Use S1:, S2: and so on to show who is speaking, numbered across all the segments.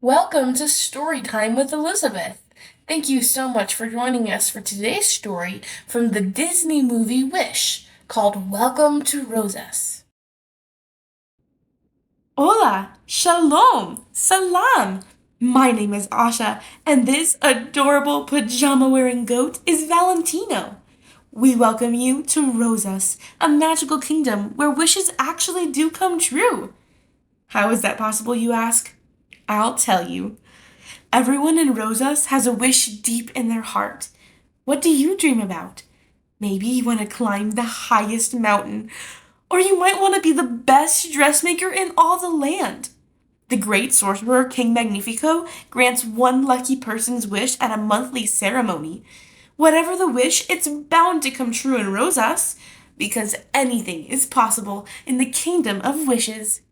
S1: Welcome to Storytime with Elizabeth. Thank you so much for joining us for today's story from the Disney movie Wish, called Welcome to Rosas.
S2: Hola, shalom, salam. My name is Asha, and this adorable pajama-wearing goat is Valentino. We welcome you to Rosas, a magical kingdom where wishes actually do come true. How is that possible, you ask? I'll tell you. Everyone in Rosas has a wish deep in their heart. What do you dream about? Maybe you want to climb the highest mountain, or you might want to be the best dressmaker in all the land. The great sorcerer King Magnifico grants one lucky person's wish at a monthly ceremony. Whatever the wish, it's bound to come true in Rosas, because anything is possible in the kingdom of wishes.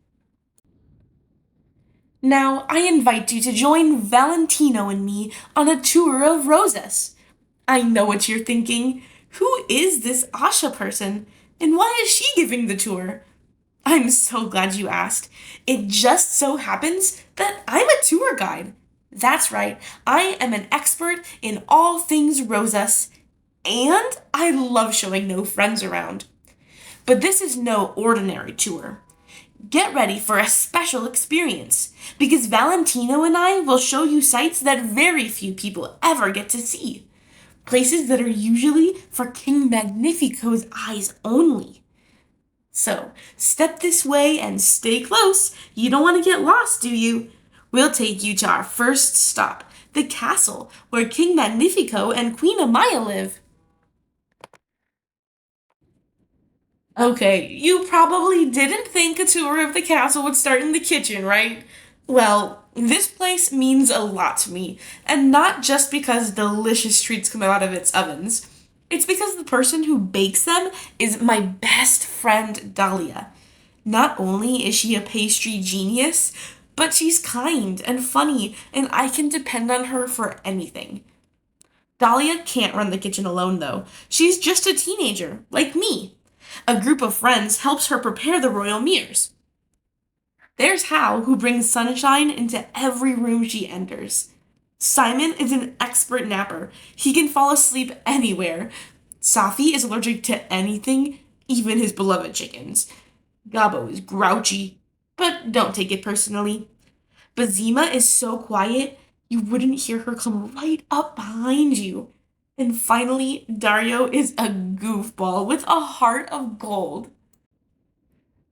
S2: Now, I invite you to join Valentino and me on a tour of Rosas. I know what you're thinking. Who is this Asha person? And why is she giving the tour? I'm so glad you asked. It just so happens that I'm a tour guide. That's right, I am an expert in all things Rosas, and I love showing no friends around. But this is no ordinary tour. Get ready for a special experience, because Valentino and I will show you sights that very few people ever get to see. Places that are usually for King Magnifico's eyes only. So, step this way and stay close. You don't want to get lost, do you? We'll take you to our first stop, the castle where King Magnifico and Queen Amaya live. Okay, you probably didn't think a tour of the castle would start in the kitchen, right? Well, this place means a lot to me, and not just because delicious treats come out of its ovens. It's because the person who bakes them is my best friend, Dahlia. Not only is she a pastry genius, but she's kind and funny, and I can depend on her for anything. Dahlia can't run the kitchen alone, though. She's just a teenager, like me. A group of friends helps her prepare the royal meals. There's Hal, who brings sunshine into every room she enters. Simon is an expert napper. He can fall asleep anywhere. Safi is allergic to anything, even his beloved chickens. Gabo is grouchy, but don't take it personally. Bazima is so quiet, you wouldn't hear her come right up behind you. And finally, Dario is a goofball with a heart of gold.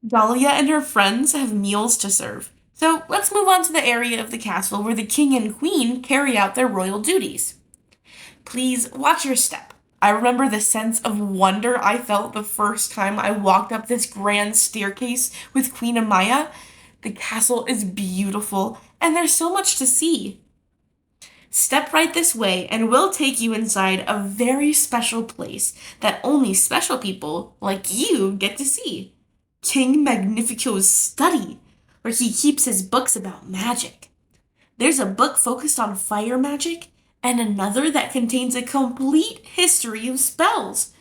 S2: Dahlia and her friends have meals to serve. So let's move on to the area of the castle where the king and queen carry out their royal duties. Please watch your step. I remember the sense of wonder I felt the first time I walked up this grand staircase with Queen Amaya. The castle is beautiful, and there's so much to see. Step right this way, and we'll take you inside a very special place that only special people like you get to see. King Magnifico's study, where he keeps his books about magic. There's a book focused on fire magic, and another that contains a complete history of spells.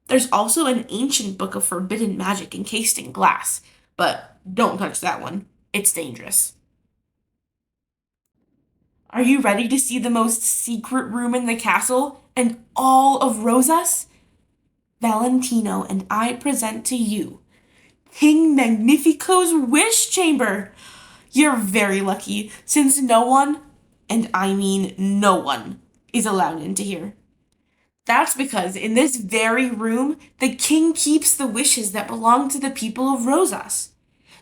S2: There's also an ancient book of forbidden magic encased in glass, but don't touch that one. It's dangerous. Are you ready to see the most secret room in the castle and all of Rosas? Valentino and I present to you King Magnifico's wish chamber. You're very lucky, since no one, and I mean no one, is allowed into here. That's because in this very room, the king keeps the wishes that belong to the people of Rosas.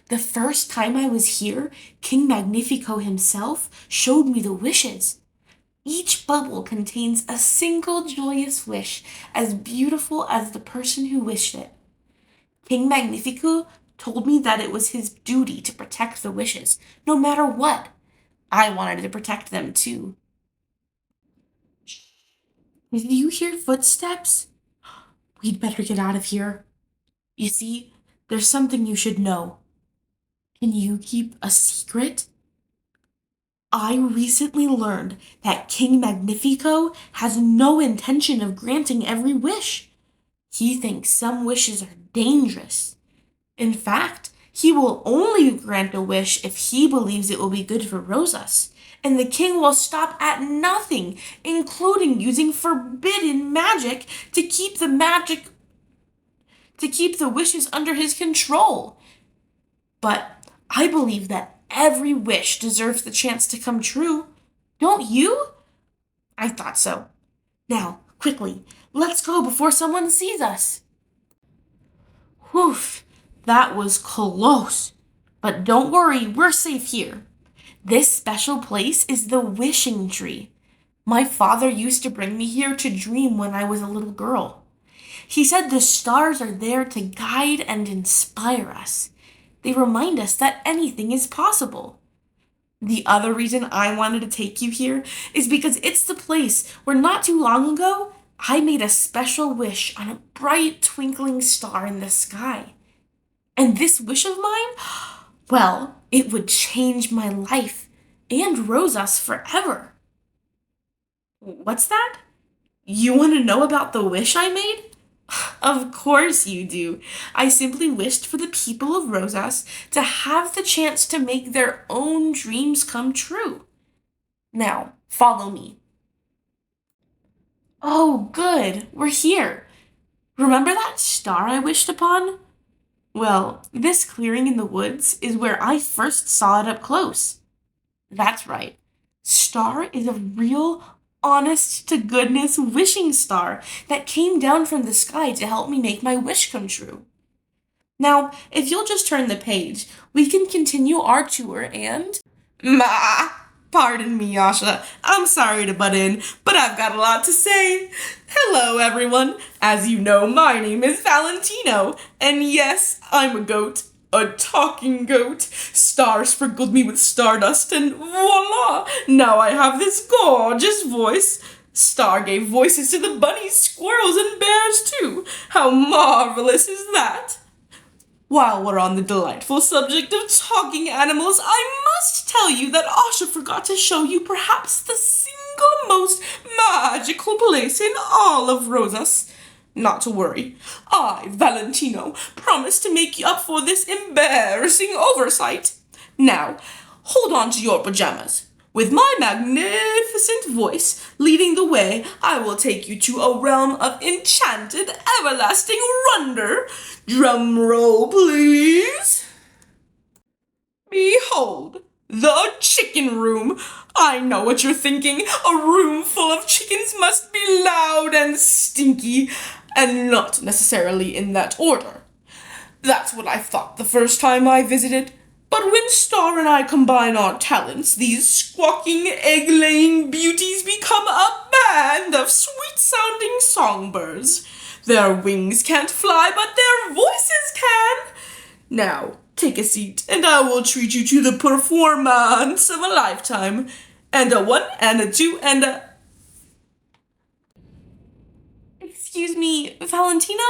S2: The first time I was here, King Magnifico himself showed me the wishes. Each bubble contains a single joyous wish, as beautiful as the person who wished it. King Magnifico told me that it was his duty to protect the wishes, no matter what. I wanted to protect them too. Did you hear footsteps? We'd better get out of here. You see, there's something you should know. Can you keep a secret? I recently learned that King Magnifico has no intention of granting every wish. He thinks some wishes are dangerous. In fact, He will only grant a wish if he believes it will be good for Rosas, and the king will stop at nothing, including using forbidden magic to keep the wishes under his control. But I believe that every wish deserves the chance to come true. Don't you? I thought so. Now, quickly, let's go before someone sees us. Whew, that was close. But don't worry, we're safe here. This special place is the wishing tree. My father used to bring me here to dream when I was a little girl. He said the stars are there to guide and inspire us. They remind us that anything is possible. The other reason I wanted to take you here is because it's the place where not too long ago I made a special wish on a bright twinkling star in the sky. And this wish of mine, well, it would change my life and Rosas forever. What's that? You want to know about the wish I made? Of course you do. I simply wished for the people of Rosas to have the chance to make their own dreams come true. Now, follow me. Oh, good. We're here. Remember that star I wished upon? Well, this clearing in the woods is where I first saw it up close. That's right. Star is a real, honest-to-goodness wishing star that came down from the sky to help me make my wish come true. Now, if you'll just turn the page, we can continue our tour and... Pardon me, Asha. I'm sorry to butt in, but I've got a lot to say. Hello, everyone. As you know, my name is Valentino, and yes, I'm a goat. A talking goat. Star sprinkled me with stardust, and voila! Now I have this gorgeous voice. Star gave voices to the bunnies, squirrels, and bears, too. How marvelous is that? While we're on the delightful subject of talking animals, I must tell you that Asha forgot to show you perhaps the single most magical place in all of Rosas. Not to worry. I, Valentino, promise to make you up for this embarrassing oversight. Now, hold on to your pajamas. With my magnificent voice leading the way, I will take you to a realm of enchanted, everlasting wonder. Drum roll, please. Behold, the chicken room. I know what you're thinking. A room full of chickens must be loud and stinky, and not necessarily in that order. That's what I thought the first time I visited. But when Star and I combine our talents, these squawking, egg-laying beauties become a band of sweet-sounding songbirds. Their wings can't fly, but their voices can. Now, take a seat, and I will treat you to the performance of a lifetime. And a 1, and a 2, and a... Excuse me, Valentino?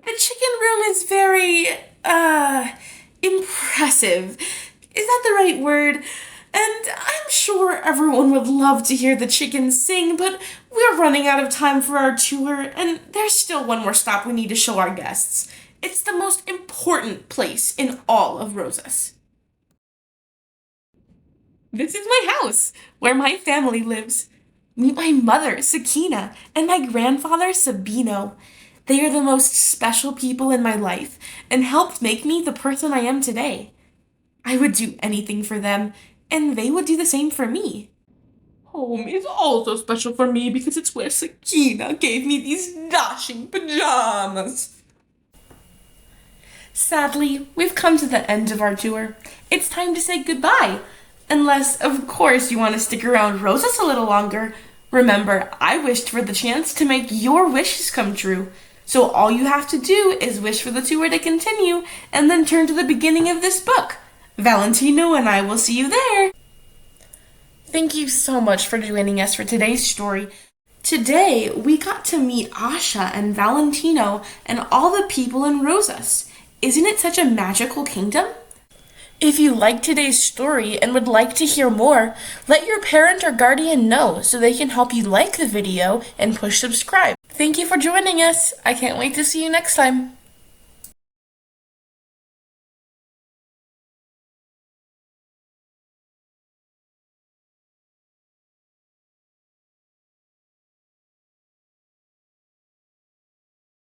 S2: The chicken room is very, impressive. Is that the right word? And I'm sure everyone would love to hear the chickens sing, but we're running out of time for our tour, and there's still one more stop we need to show our guests. It's the most important place in all of Rosas. This is my house, where my family lives. Meet my mother, Sakina, and my grandfather, Sabino. They are the most special people in my life and helped make me the person I am today. I would do anything for them, and they would do the same for me. Home is also special for me because it's where Sakina gave me these dashing pajamas. Sadly, we've come to the end of our tour. It's time to say goodbye. Unless, of course, you want to stick around Rosas a little longer. Remember, I wished for the chance to make your wishes come true. So all you have to do is wish for the tour to continue and then turn to the beginning of this book. Valentino and I will see you there. Thank you so much for joining us for today's story. Today, we got to meet Asha and Valentino and all the people in Rosas. Isn't it such a magical kingdom? If you liked today's story and would like to hear more, let your parent or guardian know so they can help you like the video and push subscribe. Thank you for joining us. I can't wait to see you next time.